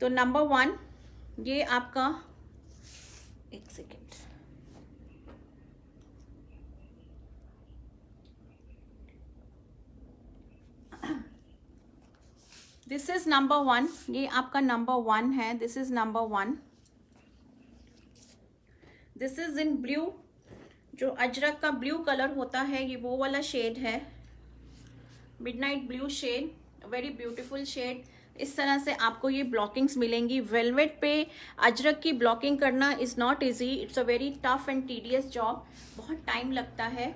तो नंबर 1 ये आपका, एक सेकेंड, दिस इज नंबर 1, ये आपका नंबर 1 है, this is number 1। This is in blue, जो अजरक का ब्लू कलर होता है, ये वो वाला शेड है, midnight blue shade, very beautiful shade. इस तरह से आपको ये ब्लॉकिंग्स मिलेंगी। वेलवेट पे अजरक की ब्लॉकिंग करना is not easy, it's a very tough and tedious job, बहुत टाइम लगता है।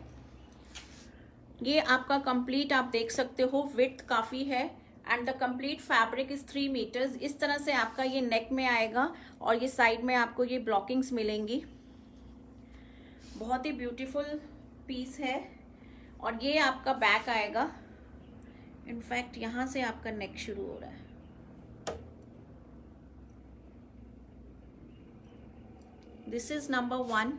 ये आपका कंप्लीट आप देख सकते हो, विड्थ काफ़ी है and the complete fabric is 3 metres. इस तरह से आपका ये नेक में आएगा और ये साइड में आपको ये ब्लॉकिंग्स मिलेंगी। बहुत ही ब्यूटीफुल पीस है। और ये आपका बैक आएगा, इनफैक्ट यहाँ से आपका नेक शुरू हो रहा है। This is number 1।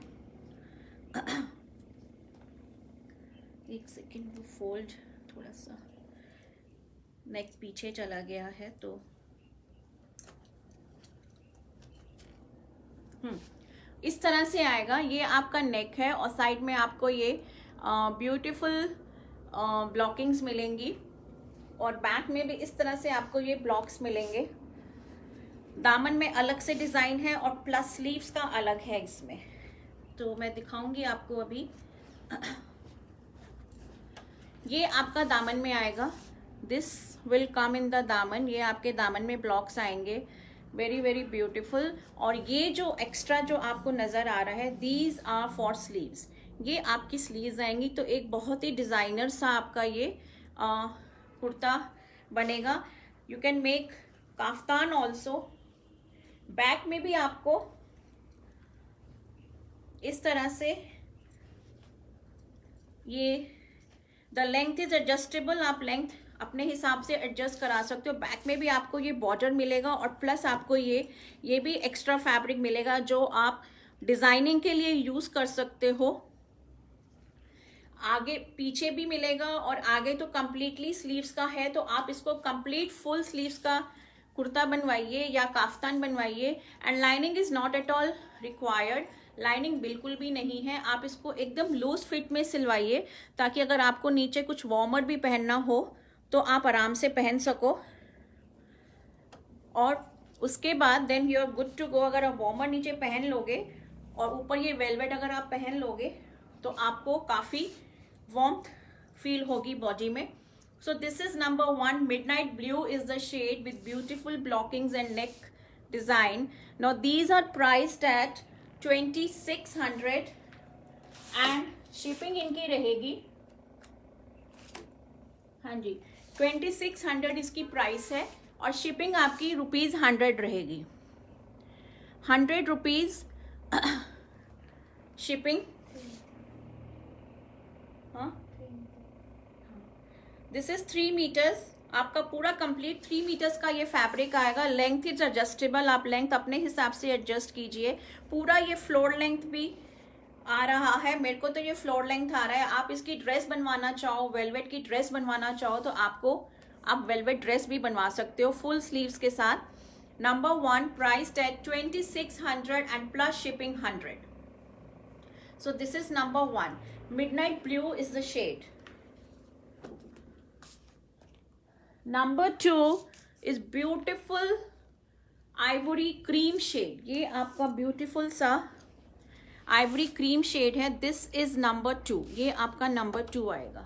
एक सेकेंड, वो फोल्ड थोड़ा सा नेक पीछे चला गया है तो इस तरह से आएगा। ये आपका नेक है और साइड में आपको ये ब्यूटीफुल ब्लॉकिंग्स मिलेंगी और बैक में भी इस तरह से आपको ये ब्लॉक्स मिलेंगे। दामन में अलग से डिज़ाइन है और प्लस स्लीव्स का अलग है इसमें, तो मैं दिखाऊंगी आपको अभी। ये आपका दामन में आएगा, this will come in the दामन, ये आपके दामन में ब्लॉक्स आएंगे, वेरी वेरी ब्यूटीफुल। और ये जो एक्स्ट्रा जो आपको नज़र आ रहा है, दीज आर फॉर स्लीव्स, ये आपकी स्लीव्स आएंगी। तो एक बहुत ही डिज़ाइनर सा आपका ये कुर्ता बनेगा। You can make kaftan also. Back में भी आपको इस तरह से ये द लेंथ इज एडजस्टेबल, आप लेंथ अपने हिसाब से एडजस्ट करा सकते हो। बैक में भी आपको ये बॉर्डर मिलेगा और प्लस आपको ये भी एक्स्ट्रा फैब्रिक मिलेगा जो आप डिजाइनिंग के लिए यूज कर सकते हो। आगे पीछे भी मिलेगा और आगे तो कंप्लीटली स्लीव्स का है, तो आप इसको कंप्लीट फुल स्लीव्स का कुर्ता बनवाइए या काफ्तान बनवाइए। And lining is not at all required, lining बिल्कुल भी नहीं है। आप इसको एकदम लूज फिट में सिलवाइए ताकि अगर आपको नीचे कुछ वार्मर भी पहनना हो तो आप आराम से पहन सको। और उसके बाद then you are good to go. अगर आप वार्मर नीचे पहन लोगे और ऊपर ये वेलवेट अगर आप पहन लोगे तो आपको काफ़ी वार्मथ फील होगी बॉडी में। So this is number 1. Midnight blue is the shade with beautiful blockings and neck design. Now these are priced at 2600 and shipping इनकी रहेगी, हाँ जी 2600 इसकी प्राइस है और शिपिंग आपकी ₹100 रहेगी, ₹100 शिपिंग। हाँ, दिस इज 3 मीटर्स, आपका पूरा कंप्लीट 3 मीटर्स का ये फैब्रिक आएगा। लेंथ इज एडजस्टेबल, आप लेंथ अपने हिसाब से एडजस्ट कीजिए। पूरा ये फ्लोर लेंथ भी आ रहा है, मेरे को तो ये फ्लोर लेंथ आ रहा है। आप इसकी ड्रेस बनवाना चाहो, वेलवेट की ड्रेस बनवाना चाहो तो आप वेलवेट ड्रेस भी बनवा सकते हो फुल स्लीव्स के साथ। Number 1 priced at 2600 and plus shipping 100। So this is number 1। Midnight blue is the shade. Number 2 is beautiful ivory cream shade। ये आपका beautiful सा ivory cream shade है। This is number 2, ये आपका number 2 आएगा।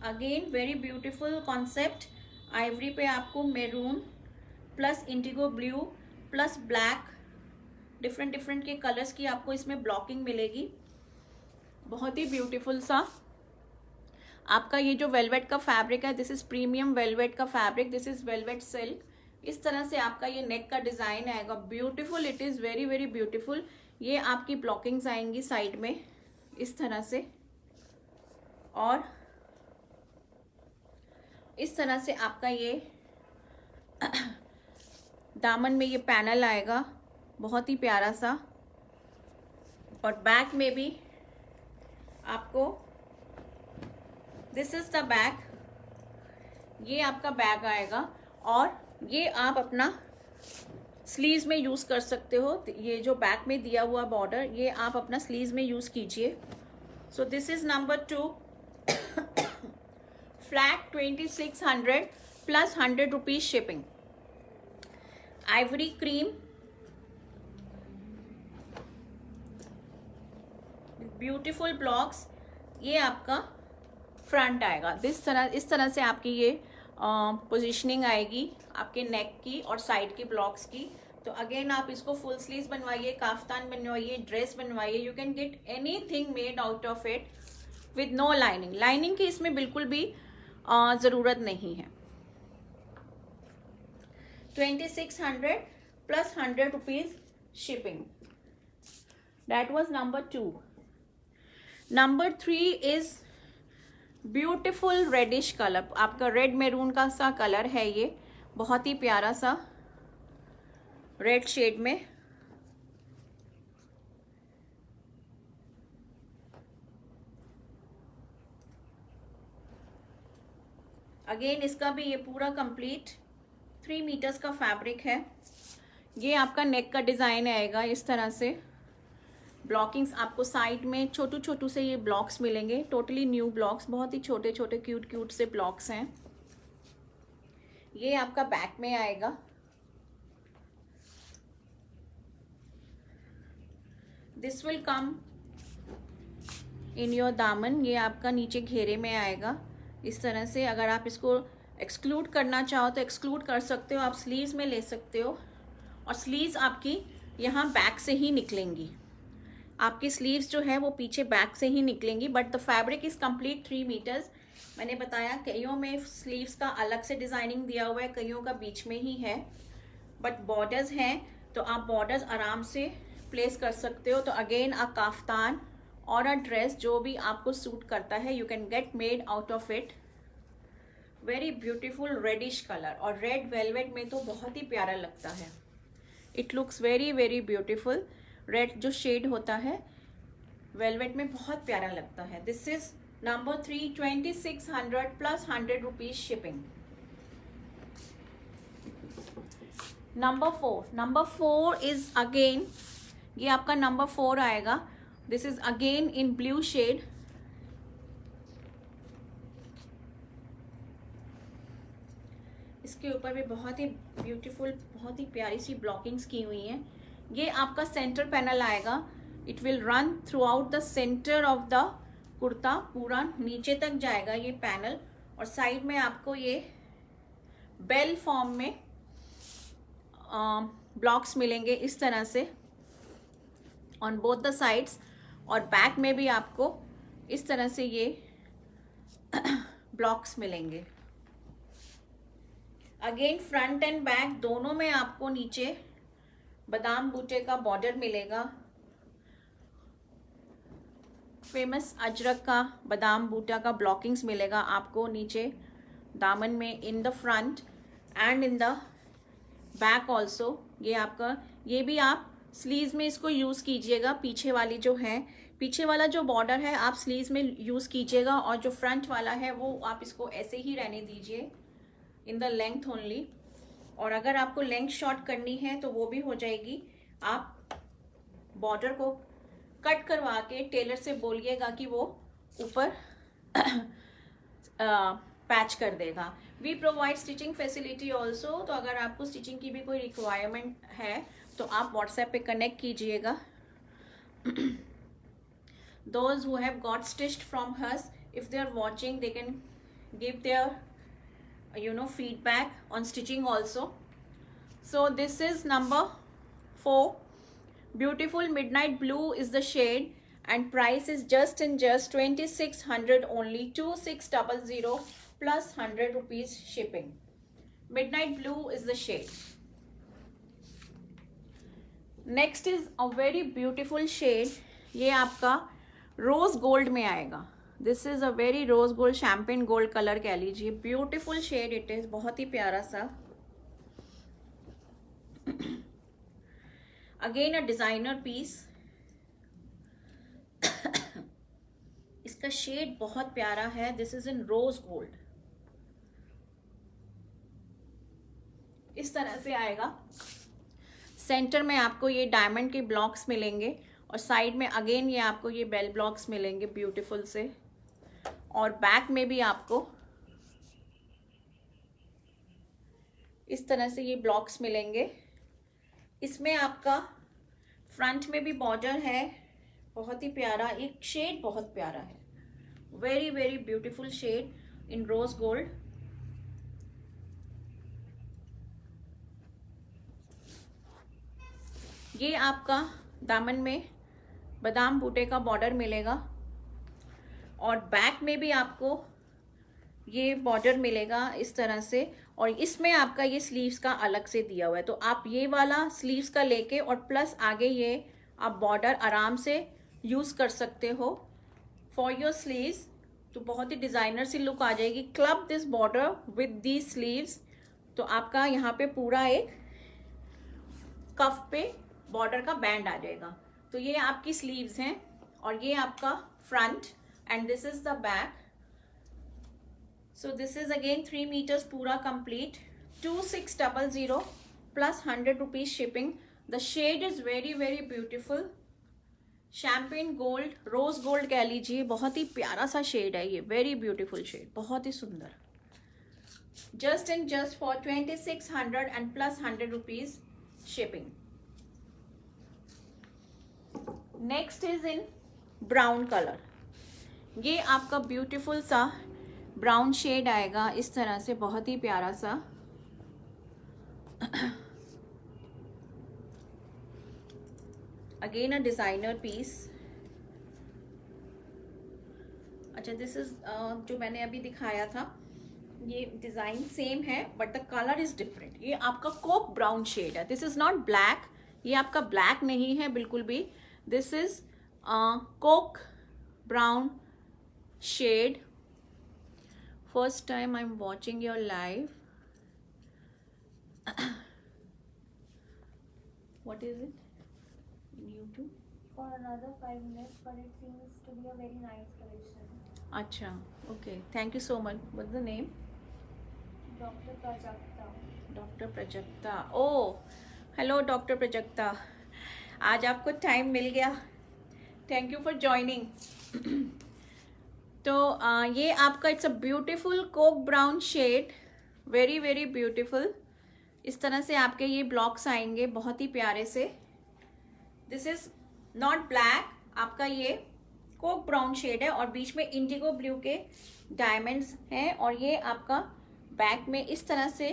Again very beautiful concept। ivory पे आपको maroon plus Indigo blue plus black, different different के कलर्स की आपको इसमें ब्लॉकिंग मिलेगी। बहुत ही ब्यूटीफुल सा आपका ये जो वेलवेट का फैब्रिक है, दिस इज प्रीमियम वेलवेट का fabric, this is velvet silk. इस तरह से आपका ये नेक का डिजाइन आएगा, beautiful, it is very very beautiful. ये आपकी ब्लॉकिंग्स आएंगी साइड में इस तरह से और इस तरह से आपका ये दामन में ये पैनल आएगा, बहुत ही प्यारा सा। और बैक में भी आपको दिस इज द बैक, ये आपका बैग आएगा और ये आप अपना स्लीव्स में यूज कर सकते हो। ये जो बैक में दिया हुआ बॉर्डर ये आप अपना स्लीव्स में यूज कीजिए। सो this is number 2, flat 2600 plus 100 rupees shipping. Ivory cream, beautiful blocks, ये आपका फ्रंट आएगा। इस तरह से आपकी ये पोजीशनिंग आएगी आपके नेक की और साइड के ब्लॉक्स की। तो अगेन आप इसको फुल स्लीव्स बनवाइए, काफ्तान बनवाइए, ड्रेस बनवाइए, you can get anything made out of it with no lining. Lining की इसमें बिल्कुल भी ज़रूरत नहीं है। 2600 plus 100 rupees shipping. That was number 2। Number 3 is beautiful reddish colour, आपका रेड मैरून का सा कलर है, ये बहुत ही प्यारा सा रेड शेड में। अगेन इसका भी ये पूरा कंप्लीट 3 मीटर्स का फैब्रिक है। ये आपका नेक का डिज़ाइन आएगा इस तरह से। ब्लॉकिंग्स आपको साइड में छोटू छोटू से ये ब्लॉक्स मिलेंगे, टोटली न्यू ब्लॉक्स, बहुत ही छोटे छोटे क्यूट क्यूट से ब्लॉक्स हैं। ये आपका बैक में आएगा। This will come in your दामन, ये आपका नीचे घेरे में आएगा इस तरह से। अगर आप इसको एक्सक्लूड करना चाहो तो एक्सक्लूड कर सकते हो, आप स्लीव्स में ले सकते हो। और स्लीव्स आपकी यहाँ बैक से ही निकलेंगी, आपकी स्लीव्स जो है वो पीछे बैक से ही निकलेंगी। But the fabric is complete 3 metres. मैंने बताया कईयों में स्लीव्स का अलग से डिजाइनिंग दिया हुआ है, कईयों का बीच में ही है, बट बॉर्डर्स हैं तो आप बॉर्डर्स आराम से प्लेस कर सकते हो। तो अगेन अ काफ्तान और अ ड्रेस जो भी आपको सूट करता है, you can get made out of it. Very beautiful reddish colour, और रेड वेलवेट में तो बहुत ही प्यारा लगता है। It looks very very beautiful. Red जो शेड होता है वेलवेट में बहुत प्यारा लगता है। This is number 3, 2600 plus 100 rupees shipping. Number 4 is again, ये आपका नंबर 4 आएगा। This is again in blue shade. इसके ऊपर भी बहुत ही ब्यूटीफुल, बहुत ही प्यारी सी ब्लॉकिंग्स की हुई हैं। ये आपका सेंटर पैनल आएगा। It will run through out the centre of the kurta, पूरा नीचे तक जाएगा ये पैनल। और साइड में आपको ये बेल फॉर्म में ब्लॉक्स मिलेंगे इस तरह से ऑन बोथ द साइड्स। और बैक में भी आपको इस तरह से ये ब्लॉक्स मिलेंगे। अगेन फ्रंट एंड बैक दोनों में आपको नीचे बादाम बूटे का बॉर्डर मिलेगा। फेमस अजरक का बादाम बूटा का ब्लॉकिंग्स मिलेगा आपको नीचे दामन में, in the front and in the back also. ये आपका, ये भी आप स्लीव्स में इसको यूज़ कीजिएगा। पीछे वाली जो है, पीछे वाला जो बॉर्डर है आप स्लीव्स में यूज़ कीजिएगा, और जो फ्रंट वाला है वो आप इसको ऐसे ही रहने दीजिए इन द लेंथ ओनली। और अगर आपको लेंथ शॉर्ट करनी है तो वो भी हो जाएगी। आप बॉर्डर को कट करवा के टेलर से बोलिएगा कि वो ऊपर पैच कर देगा। We provide stitching facility also. तो अगर आपको स्टिचिंग की भी कोई रिक्वायरमेंट है तो आप व्हाट्सएप पे कनेक्ट कीजिएगा। Those who have got stitched from us, if they are watching, they can give their feedback on stitching also. So this is number 4. Beautiful midnight blue is the shade, and price is just 2600 only, 2600 plus 100 rupees shipping. Midnight blue is the shade. Next is a very beautiful shade. ये आपका रोज gold में आएगा। This is a very rose gold, champagne gold colour कह लीजिए। Beautiful shade it is, बहुत ही प्यारा सा। Again a designer piece. इसका शेड बहुत प्यारा है, this is in rose gold. इस तरह से आएगा। सेंटर में आपको ये डायमंड के ब्लॉक्स मिलेंगे और साइड में अगेन ये आपको ये बेल ब्लॉक्स मिलेंगे ब्यूटीफुल से, और बैक में भी आपको इस तरह से ये ब्लॉक्स मिलेंगे। इसमें आपका फ्रंट में भी बॉर्डर है, बहुत ही प्यारा, एक शेड बहुत प्यारा है, वेरी वेरी ब्यूटीफुल शेड इन रोज गोल्ड। ये आपका दामन में बादाम बूटे का बॉर्डर मिलेगा और बैक में भी आपको ये बॉर्डर मिलेगा इस तरह से, और इसमें आपका ये स्लीव्स का अलग से दिया हुआ है, तो आप ये वाला स्लीव्स का लेके और प्लस आगे ये आप बॉर्डर आराम से यूज कर सकते हो फॉर योर स्लीव्स, तो बहुत ही डिजाइनर सी लुक आ जाएगी। Club this border with the sleeves, तो आपका यहाँ पे पूरा एक कफ पे बॉर्डर का बैंड आ जाएगा। तो ये आपकी स्लीव्स हैं और ये आपका front end this is the back. So this is again 3 meters पूरा complete, 2600 plus 100 rupees shipping. The shade is very very beautiful, champagne gold, rose gold कह लीजिए, बहुत ही प्यारा सा शेड है ये, very beautiful shade, बहुत ही सुंदर। Just and just for 2600 and plus 100 rupees shipping. Next is in brown color, ये आपका ब्यूटीफुल सा ब्राउन शेड आएगा इस तरह से, बहुत ही प्यारा सा। Again a designer piece. अच्छा, दिस इज जो मैंने अभी दिखाया था, ये डिजाइन सेम है but the colour is different. ये आपका कोक ब्राउन शेड है, दिस इज नॉट ब्लैक, ये आपका ब्लैक नहीं है बिल्कुल भी, this is coke brown shade. First time I'm watching your live. What is it? YouTube? For another 5 minutes, but it seems to be a very nice collection. Acha, okay. Thank you so much. What's the name? Dr. Prajakta. Dr. Prajakta. Oh, hello Dr. Prajakta. आज आपको time मिल गया. Thank you for joining. तो ये आपका it's a beautiful coke brown shade, very very beautiful. इस तरह से आपके ये ब्लॉक्स आएंगे बहुत ही प्यारे से। दिस इज नॉट ब्लैक, आपका ये कोक ब्राउन शेड है और बीच में इंडिगो ब्लू के डायमंड्स हैं, और ये आपका बैक में इस तरह से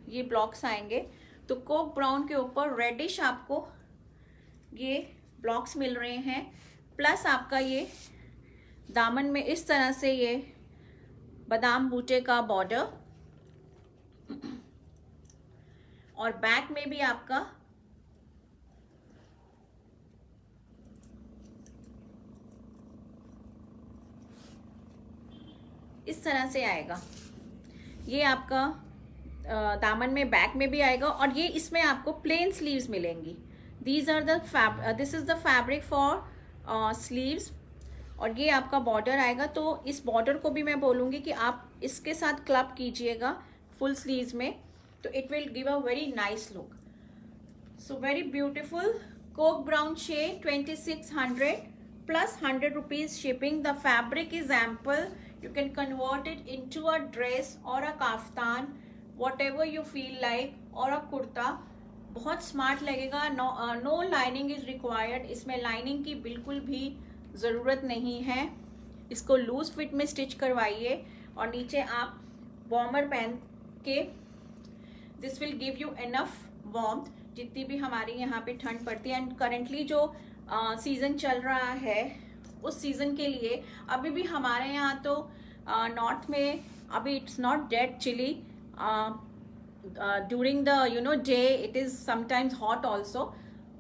ये ब्लॉक्स आएंगे। तो कोक ब्राउन के ऊपर रेडिश आपको ये ब्लॉक्स मिल रहे हैं, प्लस आपका ये दामन में इस तरह से ये बादाम बूटे का बॉर्डर, और बैक में भी आपका इस तरह से आएगा। ये आपका दामन में बैक में भी आएगा, और ये इसमें आपको प्लेन स्लीव्स मिलेंगी। This is the fabric for sleeves, और ये आपका बॉर्डर आएगा। तो इस बॉर्डर को भी मैं बोलूँगी कि आप इसके साथ क्लब कीजिएगा फुल स्लीव्स में, तो it will give a very nice look. So very beautiful coke brown shade, 2600 plus 100 rupees shipping. The fabric is ample, you can convert it into a dress or a kaftan, whatever you feel like, or a kurta. बहुत smart लगेगा। No lining is required, इसमें lining की बिल्कुल भी ज़रूरत नहीं है। इसको लूज फिट में स्टिच करवाइए और नीचे आप वार्मर पहन के, this will give you enough warmth जितनी भी हमारे यहाँ पे ठंड पड़ती है। एंड करेंटली जो सीज़न चल रहा है उस सीज़न के लिए अभी भी हमारे यहाँ तो नॉर्थ में अभी it's not that chilly, during the day it is sometimes hot also.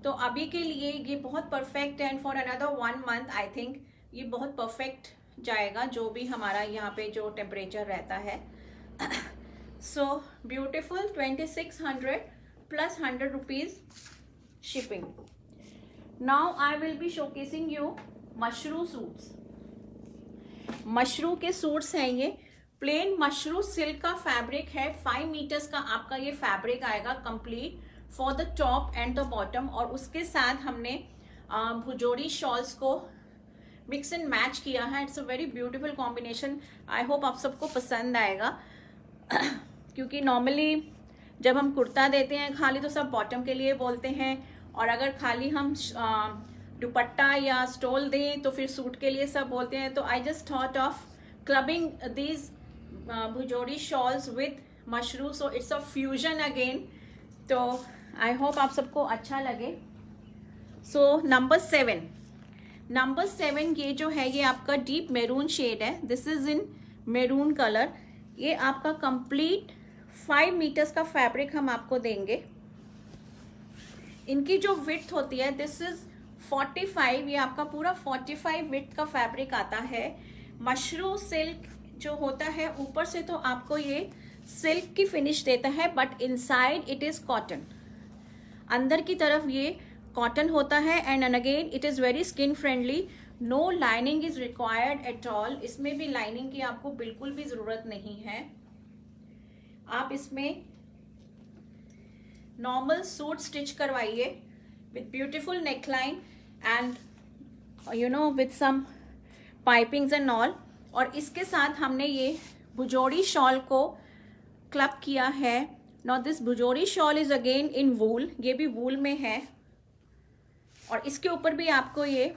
तो अभी के लिए ये बहुत परफेक्ट है, and for another 1 month I think ये बहुत परफेक्ट जाएगा जो भी हमारा यहाँ पे जो टेम्परेचर रहता है। So beautiful, 2600 plus 100 rupees shipping. Now I will be showcasing you mushroom suits. Mashru के सूट्स हैं ये, प्लेन मशरू सिल्क का फैब्रिक है, 5 मीटर्स का आपका ये फैब्रिक आएगा complete for the top and the bottom. और उसके साथ हमने भुजोड़ी शॉल्स को मिक्स एंड मैच किया है। It's a very beautiful combination. I hope आप सबको पसंद आएगा क्योंकि नॉर्मली जब हम कुर्ता देते हैं खाली तो सब बॉटम के लिए बोलते हैं, और अगर खाली हम दुपट्टा या स्टोल दें तो फिर सूट के लिए सब बोलते हैं। तो I just thought of clubbing these Bhujodi shawls with mashru, so it's a fusion again. तो आई होप आप सबको अच्छा लगे। सो नंबर 7 ये जो है ये आपका डीप मैरून शेड है। This is in maroon colour. ये आपका कंप्लीट 5 मीटर्स का फैब्रिक हम आपको देंगे। इनकी जो विड्थ होती है दिस इज 45, ये आपका पूरा 45 विड्थ का फैब्रिक आता है। मशरू सिल्क जो होता है ऊपर से तो आपको ये सिल्क की फिनिश देता है, but inside it is cotton. अंदर की तरफ ये कॉटन होता है and again it is very skin friendly. No lining is required at all. इसमें भी लाइनिंग की आपको बिल्कुल भी जरूरत नहीं है। आप इसमें नॉर्मल सूट स्टिच करवाइए with beautiful neckline and you know with some pipings and all. और इसके साथ हमने ये भुजोड़ी शॉल को क्लब किया है। Now this Bhujodi shawl is again in wool, ये भी वूल में है। और इसके ऊपर भी आपको ये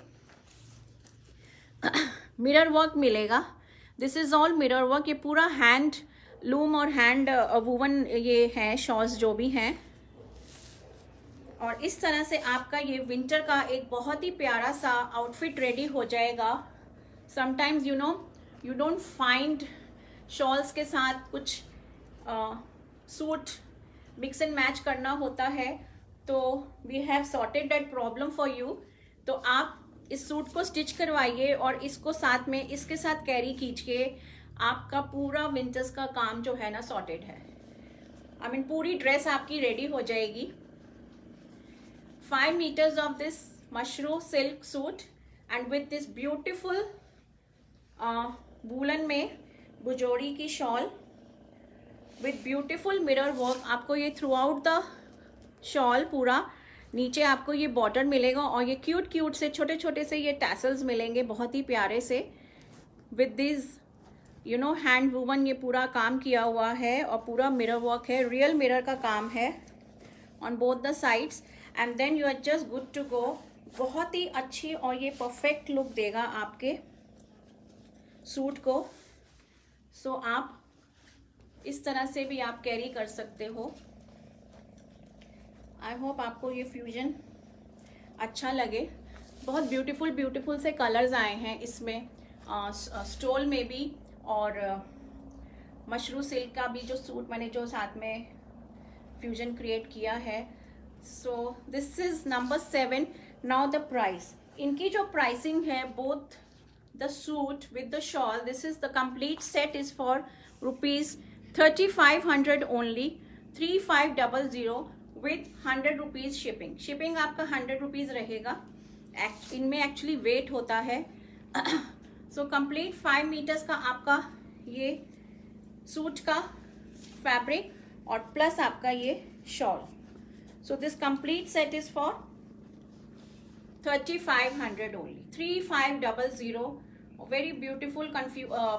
मिरर वर्क मिलेगा। This is all mirror work. ये पूरा हैंड लूम और हैंड वूवन ये है शॉल्स जो भी हैं। और इस तरह से आपका ये विंटर का एक बहुत ही प्यारा सा आउटफिट रेडी हो जाएगा। Sometimes you know you don't find shawls के साथ कुछ सूट मिक्स एंड मैच करना होता है, तो we have sorted that problem for you. तो आप इस सूट को स्टिच करवाइए और इसको साथ में इसके साथ कैरी कीजिए। आपका पूरा विंटर्स का काम जो है ना सॉर्टेड है। आई मीन पूरी ड्रेस आपकी रेडी हो जाएगी। 5 meters of this mushroom silk suit and with this beautiful woollen में भुजोड़ी की shawl with beautiful mirror work। आपको ये थ्रू आउट द शॉल पूरा नीचे आपको ये बॉर्डर मिलेगा और ये क्यूट से छोटे छोटे से ये टैसल्स मिलेंगे बहुत ही प्यारे से। with this you know hand woven ये पूरा काम किया हुआ है और पूरा मिरर वर्क है, रियल मिरर का काम है on both the sides. And then you are just good to go. बहुत ही अच्छी और ये परफेक्ट लुक देगा आपके सूट को। सो आप इस तरह से भी आप कैरी कर सकते हो। आई होप आपको ये फ्यूजन अच्छा लगे। बहुत ब्यूटीफुल से कलर्स आए हैं इसमें, स्टोल में भी और मशरू सिल्क का भी जो सूट मैंने जो साथ में फ्यूजन क्रिएट किया है। सो this is number 7। Now the price. इनकी जो प्राइसिंग है both the suit with the shawl, this is the complete set is for ₹3500 only, 3500 with 100 rupees shipping. Shipping आपका 100 रुपीज रहेगा। इनमें एक्चुअली वेट होता है। सो कंप्लीट 5 मीटर्स का आपका ये सूट का फैब्रिक और प्लस आपका ये shawl. So this complete set is for 3500 only, 3500। Very beautiful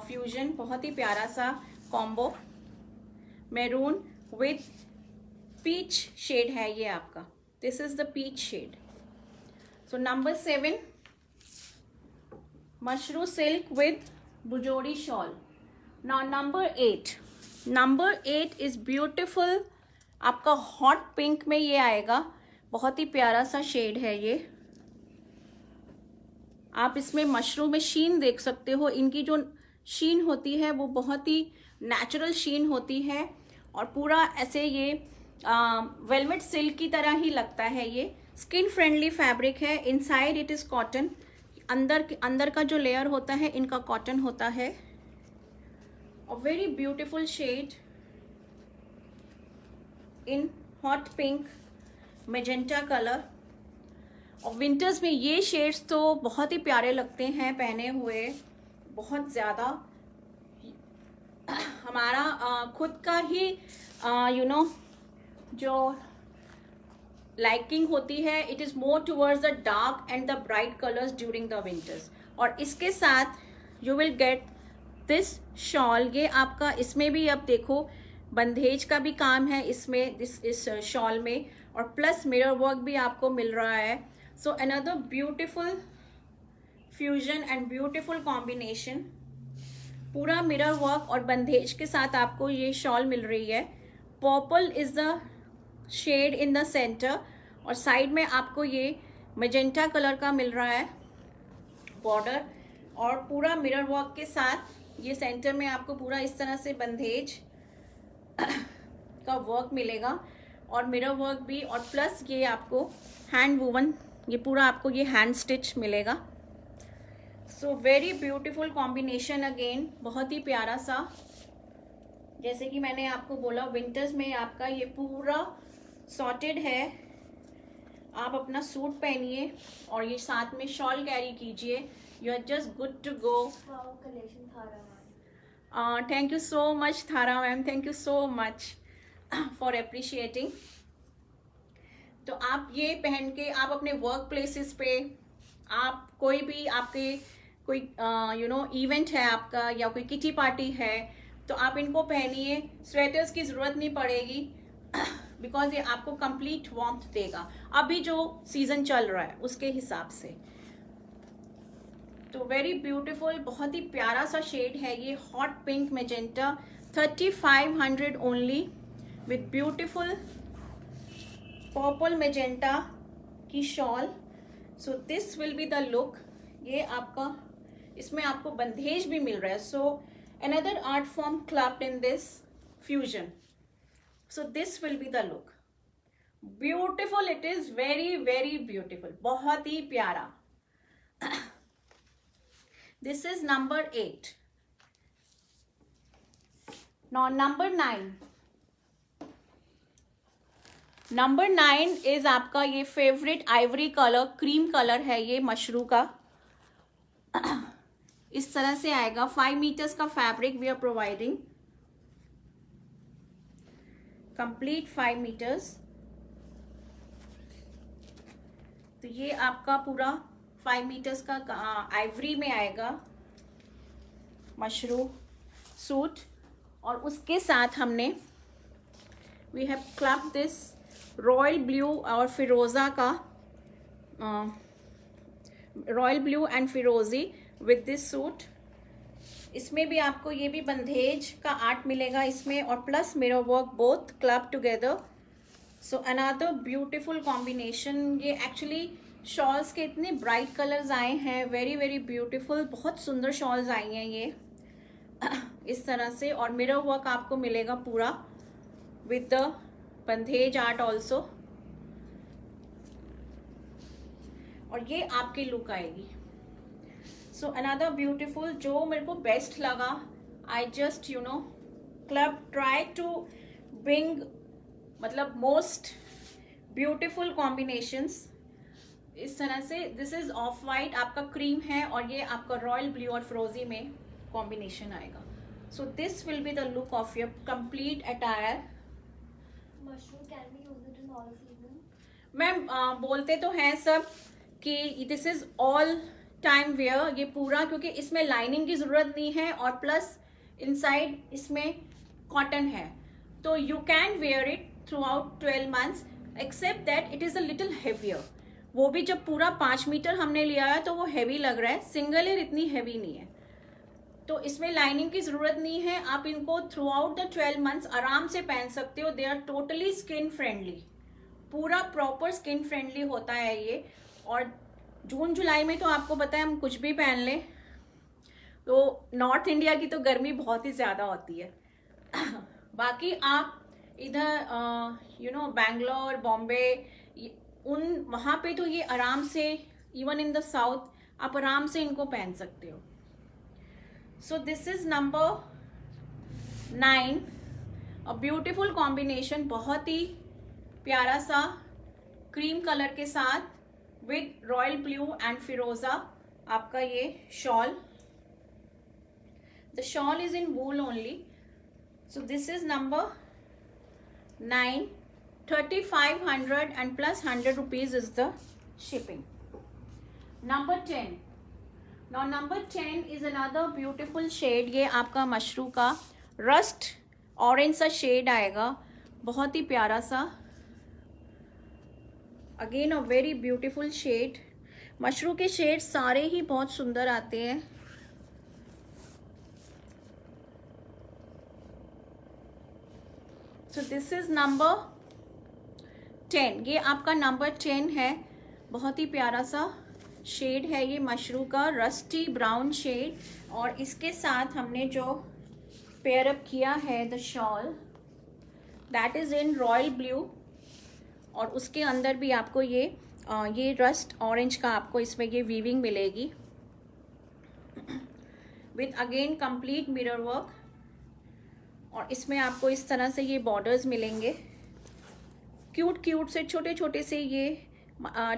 fusion, बहुत ही प्यारा सा combo. Maroon with peach shade है ये आपका। This is the peach shade. So number 7 mashru silk with Bhujodi shawl. Now number 8। Number 8 is beautiful. आपका hot pink में ये आएगा, बहुत ही प्यारा सा शेड है ये। आप इसमें मशरूम में शीन देख सकते हो। इनकी जो शीन होती है वो बहुत ही नेचुरल शीन होती है और पूरा ऐसे ये वेलवेट सिल्क की तरह ही लगता है। ये स्किन फ्रेंडली फैब्रिक है। Inside it is cotton. अंदर का जो लेयर होता है इनका कॉटन होता है। और very beautiful shade in hot pink, magenta colour. और विंटर्स में ये शेड्स तो बहुत ही प्यारे लगते हैं पहने हुए। बहुत ज़्यादा हमारा खुद का ही जो लाइकिंग होती है, it is more towards the dark and the bright colours during the winters. और इसके साथ you will get this shawl. ये आपका इसमें भी अब देखो बंदेज का भी काम है इसमें, इस शॉल में, और प्लस मिरर वर्क भी आपको मिल रहा है। So another beautiful fusion and beautiful combination. पूरा मिरर वर्क और बंदेज के साथ आपको ये शॉल मिल रही है। Purple is the shade in the centre, और साइड में आपको ये मैजेंटा कलर का मिल रहा है बॉर्डर, और पूरा मिरर वर्क के साथ ये सेंटर में आपको पूरा इस तरह से बंदेज का वर्क मिलेगा, और मिरर वर्क भी, और प्लस ये आपको हैंड वूवन, ये पूरा आपको ये हैंड स्टिच मिलेगा। सो वेरी ब्यूटीफुल कॉम्बिनेशन अगेन, बहुत ही प्यारा सा। जैसे कि मैंने आपको बोला विंटर्स में आपका ये पूरा सॉर्टेड है। आप अपना सूट पहनिए और ये साथ में शॉल कैरी कीजिए, you are just good to go. Collection Thara ma'am. Thank you so much Thara ma'am, thank you so much for appreciating. तो आप ये पहन के आप अपने वर्क प्लेसेस पे, आप कोई भी आपके कोई इवेंट है आपका, या कोई किटी पार्टी है, तो आप इनको पहनिए। स्वेटर्स की ज़रूरत नहीं पड़ेगी बिकॉज ये आपको कंप्लीट वार्मथ देगा अभी जो सीजन चल रहा है उसके हिसाब से। तो वेरी ब्यूटीफुल, बहुत ही प्यारा सा शेड है ये, hot pink magenta, 3500 only, with beautiful purple magenta की shawl. So this will be the look. ये आपका इसमें आपको बंदेज भी मिल रहा है। So another art form clubbed in this fusion. So this will be the look. Beautiful, it is very very beautiful, बहुत ही प्यारा। This is number 8। Now number 9। Number 9 is आपका ये favourite ivory colour, cream colour है ये मशरू का। इस तरह से आएगा, 5 मीटर्स का fabric we are providing, complete 5 metres. तो ये आपका पूरा 5 मीटर्स का आइवरी में आएगा मशरू सूट, और उसके साथ हमने we have clubbed this royal blue और फिरोज़ा का, रॉयल ब्लू एंड फिरोजी विद दिस सूट। इसमें भी आपको ये भी बंदेज का आर्ट मिलेगा इसमें, और plus mirror work, both club together. सो अनदर ब्यूटीफुल कॉम्बिनेशन। ये एक्चुअली शॉल्स के इतने ब्राइट कलर्स आए हैं, वेरी वेरी ब्यूटीफुल, बहुत सुंदर शॉल्स आई हैं ये इस तरह से, और मिरर वर्क आपको मिलेगा पूरा with the bandhej art also, और ये आपकी लुक आएगी। सो अनदर ब्यूटीफुल, जो मेरे को बेस्ट लगा, I just club try to bring मतलब मोस्ट ब्यूटीफुल कॉम्बिनेशंस इस तरह से। दिस इज ऑफ वाइट, आपका क्रीम है, और ये आपका रॉयल ब्लू और फ्रोजी में कॉम्बिनेशन आएगा। So this will be the look of your complete attire. Mashru can be used in all season. Ma'am बोलते तो हैं सब कि this is all time wear, ये पूरा, क्योंकि इसमें लाइनिंग की जरूरत नहीं है, और प्लस इनसाइड इसमें कॉटन है, तो you can wear it throughout 12 months, except that it is a little heavier. वो भी जब पूरा 5 मीटर हमने लिया है तो वो हैवी लग रहा है, सिंगल ईयर इतनी हैवी नहीं है, तो इसमें लाइनिंग की जरूरत नहीं है। आप इनको थ्रू आउट द 12 months आराम से पहन सकते हो। They are totally skin friendly, पूरा प्रॉपर स्किन फ्रेंडली होता है ये। और जून जुलाई में तो आपको पता है हम कुछ भी पहन लें, तो नॉर्थ इंडिया की तो गर्मी बहुत ही ज़्यादा होती है बाकी आप इधर बैंगलोर, बॉम्बे, वहाँ पे तो ये आराम से, इवन इन द साउथ आप आराम से इनको पहन सकते हो। सो this is number 9, a beautiful combination, बहुत ही प्यारा सा क्रीम कलर के साथ विद रॉयल ब्लू एंड फिरोजा आपका ये shawl. The shawl is in wool only. So this is number 9. 3500 and plus 100 rupees is the shipping. Number 10. Now number 10 is another beautiful shade. ये आपका मशरू का रस्ट ऑरेंज सा shade आएगा, बहुत ही प्यारा सा. Again a very beautiful shade. Mashru के शेड सारे ही बहुत सुंदर आते हैं. So this is number 10. ये आपका नंबर 10 है. बहुत ही प्यारा सा शेड है ये मशरू का, रस्टी ब्राउन शेड. और इसके साथ हमने जो पेयर अप किया है the shawl, that is in royal blue. और उसके अंदर भी आपको ये रस्ट ऑरेंज का आपको इसमें ये वीविंग मिलेगी with again complete mirror work. और इसमें आपको इस तरह से ये बॉर्डर्स मिलेंगे, क्यूट क्यूट से छोटे छोटे से ये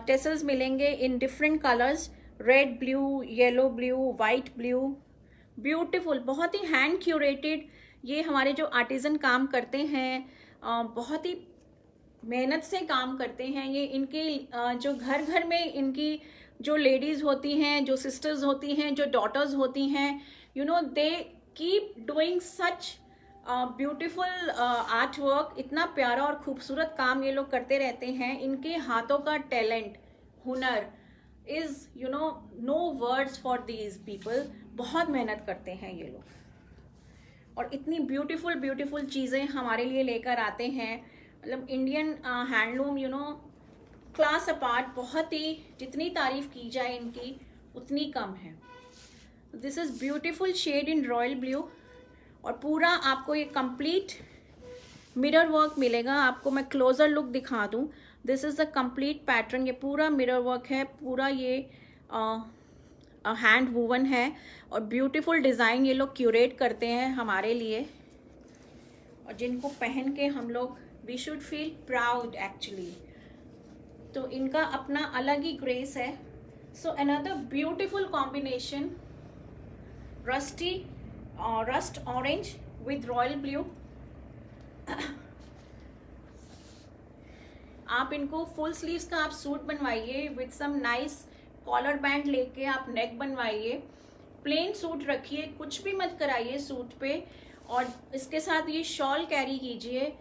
टेसल्स मिलेंगे in different colours, red blue, yellow blue, white blue. Beautiful, बहुत ही हैंड क्यूरेटेड. ये हमारे जो आर्टिजन काम करते हैं बहुत ही मेहनत से काम करते हैं. ये इनके जो घर घर में इनकी जो लेडीज़ होती हैं, जो सिस्टर्स होती हैं, जो डॉटर्स होती हैं, you know they keep doing such beautiful art work. इतना प्यारा और खूबसूरत काम ये लोग करते रहते हैं. इनके हाथों का टैलेंट, हुनर is you know words for these people. बहुत मेहनत करते हैं ये लोग और इतनी ब्यूटीफुल ब्यूटीफुल चीज़ें हमारे लिए लेकर आते हैं. मतलब Indian handloom you know class apart. बहुत ही, जितनी तारीफ की जाए इनकी उतनी कम है. This is beautiful shade in royal blue. और पूरा आपको ये कंप्लीट मिरर वर्क मिलेगा. आपको मैं क्लोजर लुक दिखा दूँ. This is the complete pattern. ये पूरा मिरर वर्क है, पूरा ये हैंड वूवन है. और ब्यूटीफुल डिज़ाइन ये लोग क्यूरेट करते हैं हमारे लिए, और जिनको पहन के हम लोग we should feel proud actually. तो इनका अपना अलग ही ग्रेस है. So another beautiful combination, rusty rust orange with royal blue. आप इनको फुल स्लीव्स का आप सूट बनवाइए with some nice collar band लेके आप नेक बनवाइए. प्लेन सूट रखिए, कुछ भी मत कराइए सूट पे. और इसके साथ ये शॉल कैरी कीजिए.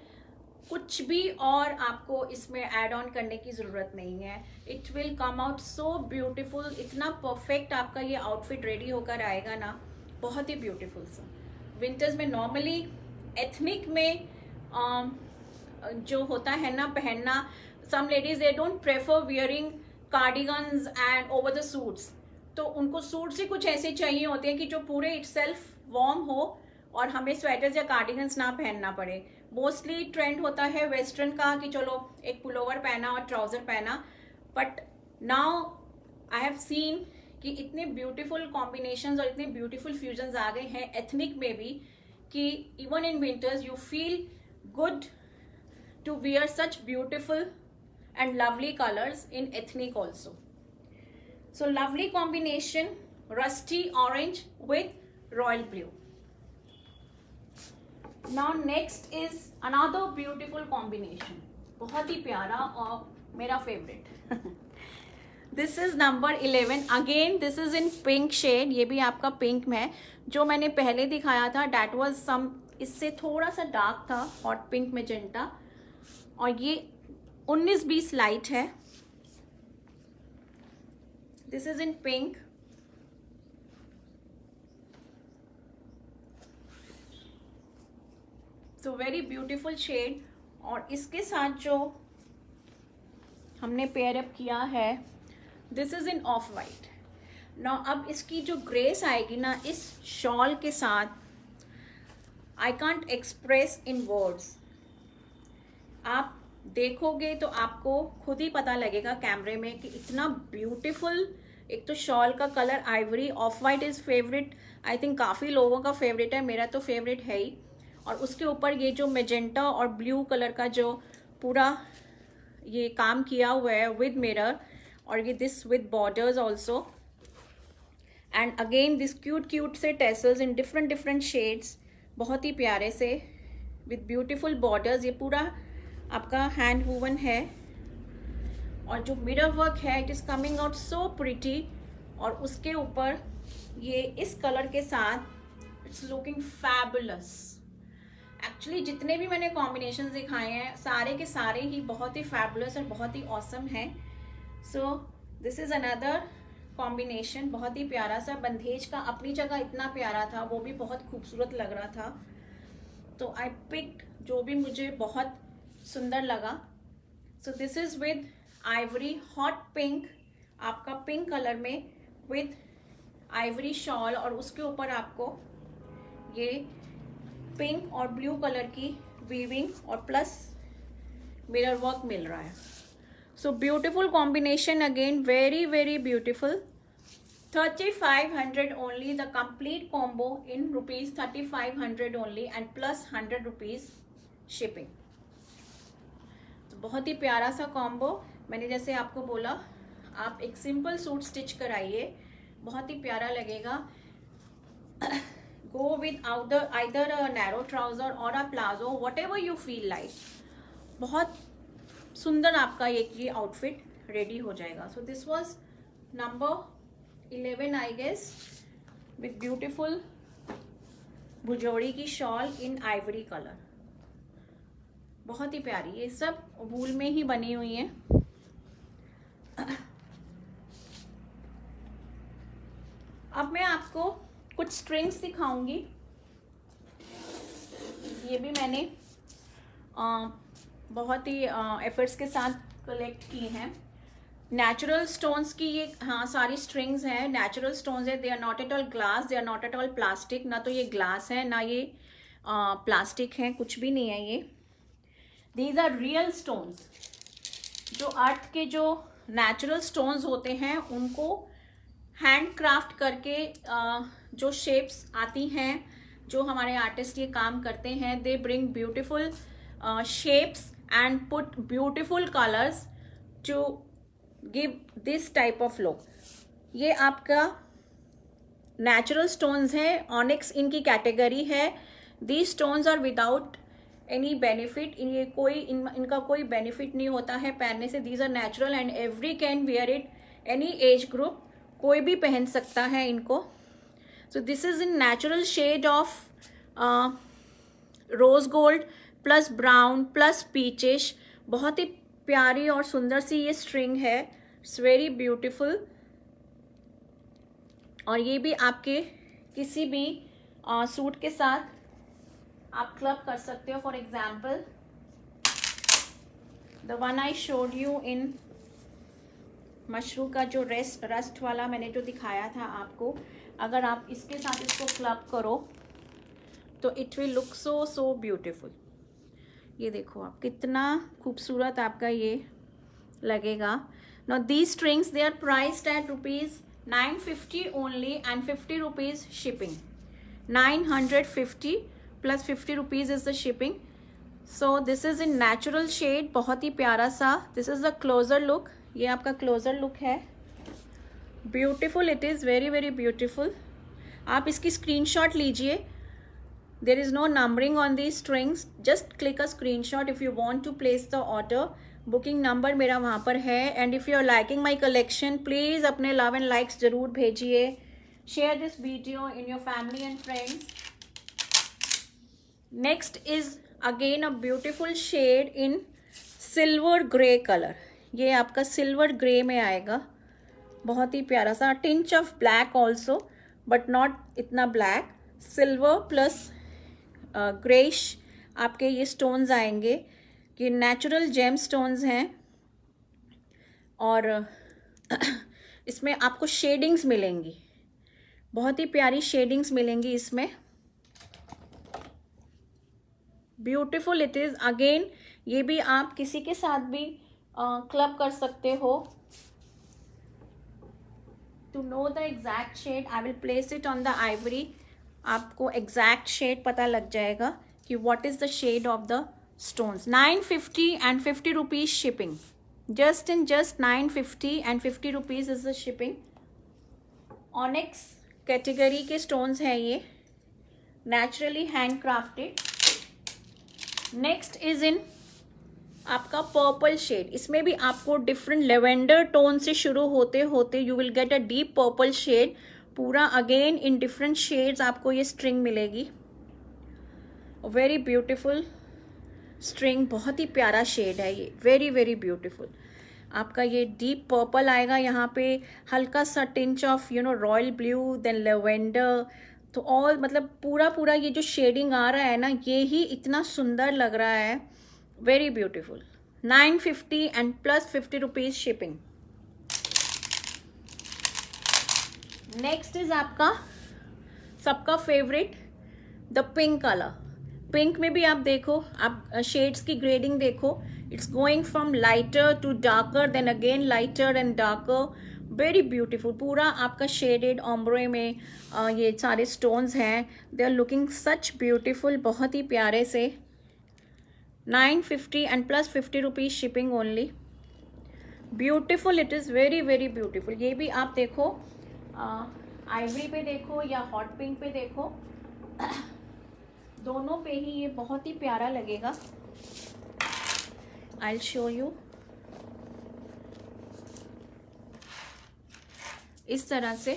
कुछ भी और आपको इसमें ऐड ऑन करने की ज़रूरत नहीं है. It will come out so beautiful. इतना परफेक्ट आपका ये आउटफिट रेडी होकर आएगा ना, बहुत ही ब्यूटीफुल सा. विंटर्स में नॉर्मली एथनिक में जो होता है ना पहनना, some ladies they don't prefer wearing cardigans and over the suits. तो उनको सूट्स ही कुछ ऐसे चाहिए होते हैं कि जो पूरे इटसेल्फ वार्म हो और हमें स्वेटर्स या कार्डिगन्स ना पहनना पड़े. मोस्टली ट्रेंड होता है वेस्टर्न का कि चलो एक पुलोवर पहना और ट्राउजर पहना. But now I have seen कि इतने ब्यूटीफुल कॉम्बिनेशंस और इतने ब्यूटीफुल फ्यूजन्स आ गए हैं एथनिक में भी कि even in winters you feel good to wear such beautiful and lovely colors in ethnic also. So lovely combination, rusty orange with royal blue. Now next is another beautiful combination, बहुत ही प्यारा और मेरा favorite. This is number 11. Again this is in pink shade. ये भी आपका pink में है. जो मैंने पहले दिखाया था that was some, इससे थोड़ा सा dark था, hot pink magenta. और ये 19-20 लाइट है. This is in pink. So very beautiful shade. और इसके साथ जो हमने पेयर अप किया है, this is in off white. Now अब इसकी जो ग्रेस आएगी ना इस शॉल के साथ, I can't express in words. आप देखोगे तो आपको खुद ही पता लगेगा कैमरे में कि इतना ब्यूटीफुल. एक तो शॉल का colour Ivory, of white is favourite. I think काफ़ी लोगों का फेवरेट है, मेरा तो फेवरेट है ही. और उसके ऊपर ये जो मेजेंटा और ब्लू कलर का जो पूरा ये काम किया हुआ है विद मिरर, और ये this with borders also. And again this cute से टेसल्स इन डिफरेंट शेड्स, बहुत ही प्यारे से विथ ब्यूटीफुल बॉर्डर्स। ये पूरा आपका हैंड वूवन है और जो मिरर वर्क है it is coming out so pretty. और उसके ऊपर ये इस कलर के साथ इट्स लुकिंग फैबुलस। एक्चुअली जितने भी मैंने कॉम्बिनेशन दिखाए हैं सारे के सारे ही बहुत ही फैबुलस और बहुत ही ऑसम है। So this is another combination, बहुत ही प्यारा सा। बंदेज का अपनी जगह इतना प्यारा था, वो भी बहुत खूबसूरत लग रहा था, तो आई पिक्ड जो भी मुझे बहुत सुंदर लगा। So this is with Ivory hot pink, आपका पिंक कलर में विद आइवरी शॉल, और उसके ऊपर आपको ये पिंक और ब्लू कलर की वीविंग और प्लस मिरर वर्क मिल रहा है। So beautiful combination, again very beautiful. 3500 only, the complete combo in rupees 3500 only and plus 100 rupees shipping. तो बहुत ही प्यारा सा कॉम्बो। मैंने जैसे आपको बोला आप एक सिंपल सूट स्टिच कराइए, बहुत ही प्यारा लगेगा। Go with either a narrow trouser or a palazzo, whatever you feel like. बहुत सुंदर आपका ये आउटफिट रेडी हो जाएगा। So this was number 11 I guess, with beautiful Bhujodi की शॉल इन आइवरी कलर, बहुत ही प्यारी। ये सब वूल में ही बनी हुई है। अब मैं आपको कुछ स्ट्रिंग्स दिखाऊंगी। ये भी मैंने बहुत ही एफर्ट्स के साथ कलेक्ट की हैं। नेचुरल स्टोन्स की ये सारी स्ट्रिंग्स हैं, नेचुरल स्टोन्स है। They are not at all glass, they are not at all plastic. ना तो ये ग्लास है ना ये प्लास्टिक है, कुछ भी नहीं है ये। These are real stones. जो अर्थ के जो नेचुरल स्टोन्स होते हैं उनको हैंड क्राफ्ट करके जो शेप्स आती हैं, जो हमारे आर्टिस्ट ये काम करते हैं, they bring beautiful shapes and put beautiful colours to give this type of look. ये आपका नेचुरल स्टोन्स हैं, ऑनिक्स इनकी कैटेगरी है। These stones are without any benefit, इनका कोई बेनिफिट नहीं होता है पहनने से। These are natural and every can wear it, any age group, कोई भी पहन सकता है इनको। So this is in natural shade of rose gold plus brown plus peachish. बहुत ही प्यारी और सुंदर सी ये स्ट्रिंग है, इट्स वेरी ब्यूटीफुल। और ये भी आपके किसी भी सूट के साथ आप क्लब कर सकते हो। For example the one I showed you in mashru का जो रस्ट वाला मैंने जो दिखाया था आपको, अगर आप इसके साथ इसको क्लब करो तो it will look so beautiful. ये देखो आप कितना खूबसूरत आपका ये लगेगा। Now these strings they are priced at ₹950 only and 50 rupees shipping. 950 plus 50 rupees is the shipping. So this is in natural shade, बहुत ही प्यारा सा। This is the closer look, ये आपका क्लोजर लुक है। Beautiful, it is very beautiful. आप इसकी screenshot लीजिए। There is no numbering on the strings, just click a screenshot if you want to place the order. Booking number मेरा वहाँ पर है। And if you are liking my collection, please अपने love and likes ज़रूर भेजिए। Share this video in your family and friends. Next is again a beautiful shade in silver grey colour. ये आपका silver grey में आएगा, बहुत ही प्यारा सा। Tinge of black also but not इतना ब्लैक। सिल्वर प्लस ग्रेश आपके ये स्टोन्स आएंगे। ये नेचुरल जेम स्टोन्स हैं और इसमें आपको शेडिंग्स मिलेंगी, बहुत ही प्यारी शेडिंग्स मिलेंगी इसमें। Beautiful it is. अगेन ये भी आप किसी के साथ भी क्लब कर सकते हो। To know the exact shade I will place it on the ivory. आपको एग्जैक्ट शेड पता लग जाएगा कि what is the shade of the stones. 950 and 50 rupees shipping, just 950 and 50 rupees is the shipping. Onyx category के stones हैं ये, naturally handcrafted. Next is in आपका purple shade. इसमें भी आपको डिफरेंट लेवेंडर टोन से शुरू होते होते you will get a deep purple shade. पूरा अगेन इन डिफरेंट शेड्स आपको ये स्ट्रिंग मिलेगी। वेरी ब्यूटीफुल स्ट्रिंग, बहुत ही प्यारा शेड है ये, वेरी वेरी ब्यूटीफुल। आपका ये डीप पर्पल आएगा, यहाँ पे हल्का सा tinge of royal blue, then lavender. तो ऑल मतलब पूरा ये जो शेडिंग आ रहा है ना, ये ही इतना सुंदर लग रहा है, very beautiful. 950 and plus 50 rupees shipping. Next is आपका सबका favourite the pink colour. Pink में भी आप देखो, आप शेड्स की ग्रेडिंग देखो, it's going from lighter to darker, then again lighter and darker, very beautiful. पूरा आपका शेडेड ऑम्ब्रे में ये सारे स्टोन्स हैं, they are looking such beautiful, बहुत ही प्यारे से। 950 and plus 50 rupees shipping only. Beautiful, it is very very beautiful. ये भी आप देखो, आइवरी पे देखो या हॉट पिंक पे देखो, दोनों पे ही ये बहुत ही प्यारा लगेगा। I will show you. इस तरह से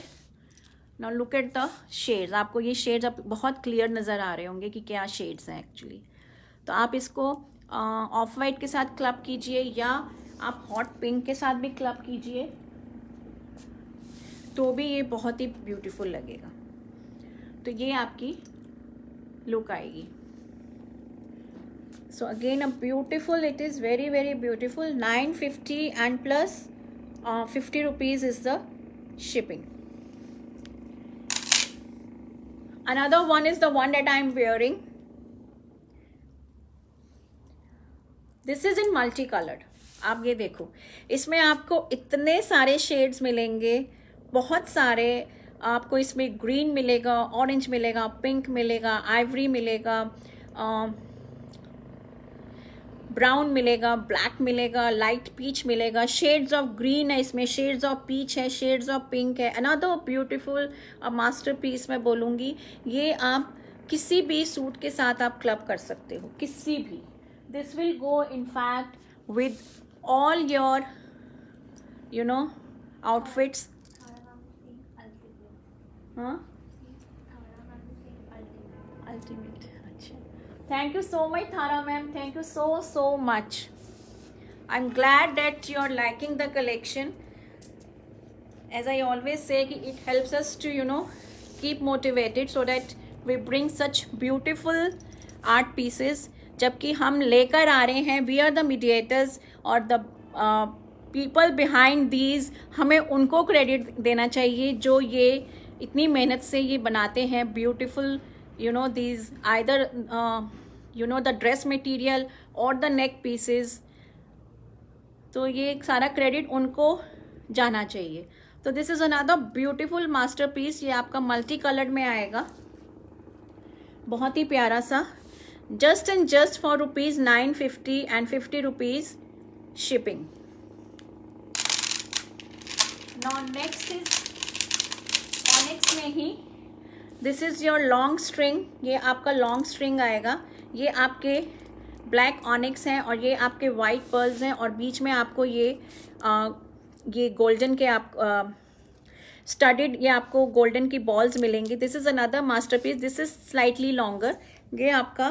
now look at the shades. आपको ये शेड्स अब बहुत क्लियर नज़र आ रहे होंगे कि क्या शेड्स हैं एक्चुअली। तो आप इसको ऑफ वाइट के साथ क्लब कीजिए या आप हॉट पिंक के साथ भी क्लब कीजिए, तो भी ये बहुत ही ब्यूटीफुल लगेगा। तो ये आपकी लुक आएगी। So again a beautiful, it is very very beautiful. 950 and plus 50 rupees is the shipping. Another one is the one that I am wearing. This is in multicolored. आप ये देखो, इसमें आपको इतने सारे शेड्स मिलेंगे, बहुत सारे। आपको इसमें ग्रीन मिलेगा, ऑरेंज मिलेगा, पिंक मिलेगा, आइवरी मिलेगा, ब्राउन मिलेगा, ब्लैक मिलेगा, लाइट पीच मिलेगा, शेड्स ऑफ ग्रीन है इसमें, शेड्स ऑफ पीच है, शेड्स ऑफ पिंक है। अनदर ब्यूटीफुल मास्टरपीस मैं बोलूँगी। ये आप किसी भी सूट के साथ आप क्लब कर सकते हो, किसी भी। This will go in fact with all your outfits. हाँ, ultimate. Thank you so much, Thara ma'am. Thank you so much. I'm glad that you're liking the collection. As I always say, it helps us to keep motivated so that we bring such beautiful art pieces. जबकि हम लेकर आ रहे हैं, we are the mediators और the people behind these, हमें उनको credit देना चाहिए जो ये इतनी मेहनत से ये बनाते हैं beautiful these either the dress material or the neck pieces. तो ये सारा क्रेडिट उनको जाना चाहिए। तो this is another beautiful masterpiece. ये आपका मल्टी कलर्ड में आएगा, बहुत ही प्यारा सा। Just and just for rupees 950 and 50 rupees shipping. Now next is onyx में ही, this is your long string. ये आपका लॉन्ग स्ट्रिंग आएगा। ये आपके ब्लैक ऑनिक्स हैं और ये आपके वाइट पर्ल्स हैं और बीच में आपको ये गोल्डन के आप स्टडेड, ये आपको गोल्डन की बॉल्स मिलेंगी। This is another masterpiece. This is slightly longer. ये आपका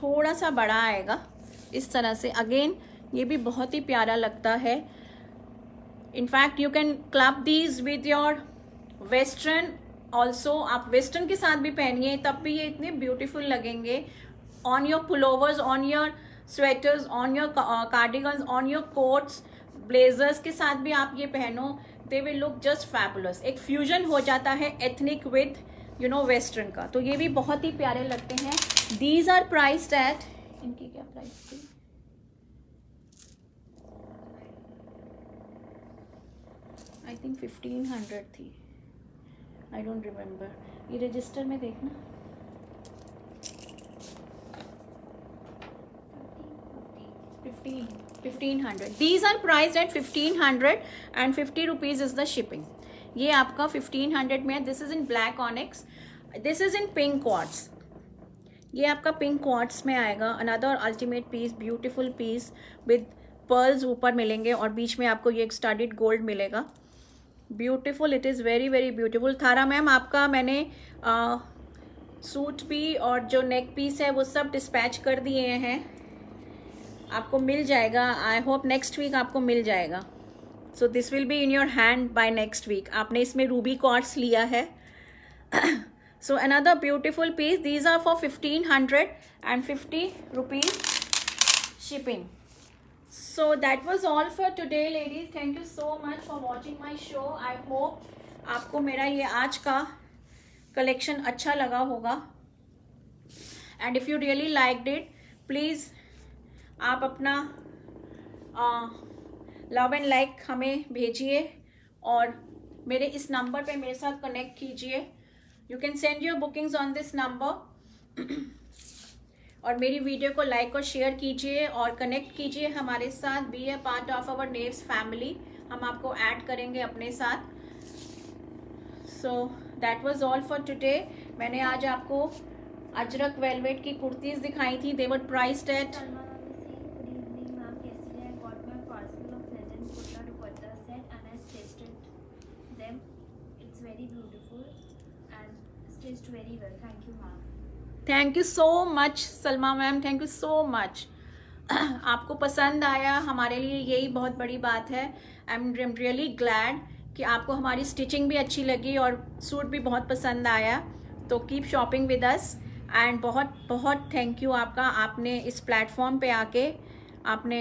थोड़ा सा बड़ा आएगा इस तरह से। अगेन ये भी बहुत ही प्यारा लगता है। In fact you can club these with your western also. आप वेस्टर्न के साथ भी पहनिए, तब भी ये इतने ब्यूटीफुल लगेंगे। On your pullovers, on your sweaters, on your cardigans, on your quotes, blazers के साथ भी आप ये पहनो, they will look just fabulous. एक फ्यूजन हो जाता है एथनिक विद वेस्टर्न का। तो ये भी बहुत ही प्यारे लगते हैं। दीज आर प्राइस्ड एट, इनकी क्या प्राइस थी? आई थिंक 1500 थी, आई डोंट रिमेम्बर। ये रजिस्टर में देखना। 1500। These are priced at 1500 and 50 rupees is the shipping. ये आपका 1500 में है. This is in black onyx. This is in pink quartz. ये आपका पिंक क्वार्ट्स में आएगा. Another ultimate piece, beautiful piece with pearls ऊपर मिलेंगे और बीच में आपको ये स्टडीड गोल्ड मिलेगा. Beautiful, it is very very beautiful. थारा मैम आपका मैंने सूट भी और जो नेक पीस है वो सब डिस्पैच कर दिए हैं. आपको मिल जाएगा. आई होप नेक्स्ट वीक आपको मिल जाएगा. So this will be in your hand by next week. आपने इसमें रूबी क्वार्ट्स लिया है. So another beautiful piece. These are for 1550 rupees shipping. So that was all for today, ladies. Thank you so much for watching my show. I hope आपको मेरा ये आज का collection अच्छा लगा होगा. And if you really liked it, please आप अपना लव एंड लाइक हमें भेजिए और मेरे इस नंबर पे मेरे साथ कनेक्ट कीजिए. You can send your bookings on this number. और मेरी वीडियो को लाइक और शेयर कीजिए और कनेक्ट कीजिए हमारे साथ. Be a part of our Naves family. हम आपको ऐड करेंगे अपने साथ. So that was all for today. मैंने आज आपको अजरक वेलवेट की कुर्तीज़ दिखाई थी. They were priced at very well. Thank you, ma'am. Thank you so much Salma ma'am. Thank you so much. आपको पसंद आया, हमारे लिए यही बहुत बड़ी बात है. आई एम रियली ग्लैड कि आपको हमारी स्टिचिंग भी अच्छी लगी और सूट भी बहुत पसंद आया. तो keep shopping with us. And बहुत बहुत थैंक यू आपका. आपने इस प्लेटफॉर्म पे आके आपने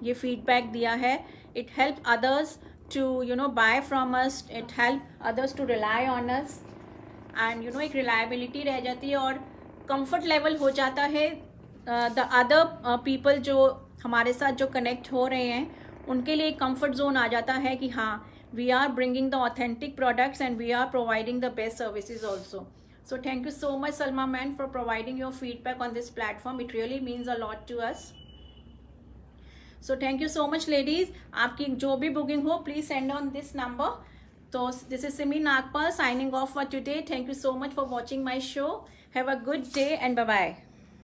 ये फीडबैक दिया है. It help others to buy from us. It help others to rely on us. And एक रिलायबिलिटी रह जाती है और कंफर्ट लेवल हो जाता है. द अदर पीपल जो हमारे साथ जो कनेक्ट हो रहे हैं उनके लिए एक कंफर्ट जोन आ जाता है कि हाँ, we are bringing the authentic products and we are providing the best services also. So thank you so much Salma ma'am for providing your feedback on this platform. It really means a lot to us. So thank you so much ladies. आपकी जो भी booking हो please send on this number. So this is Simi Nagpal signing off for today. Thank you so much for watching my show. Have a good day and bye-bye.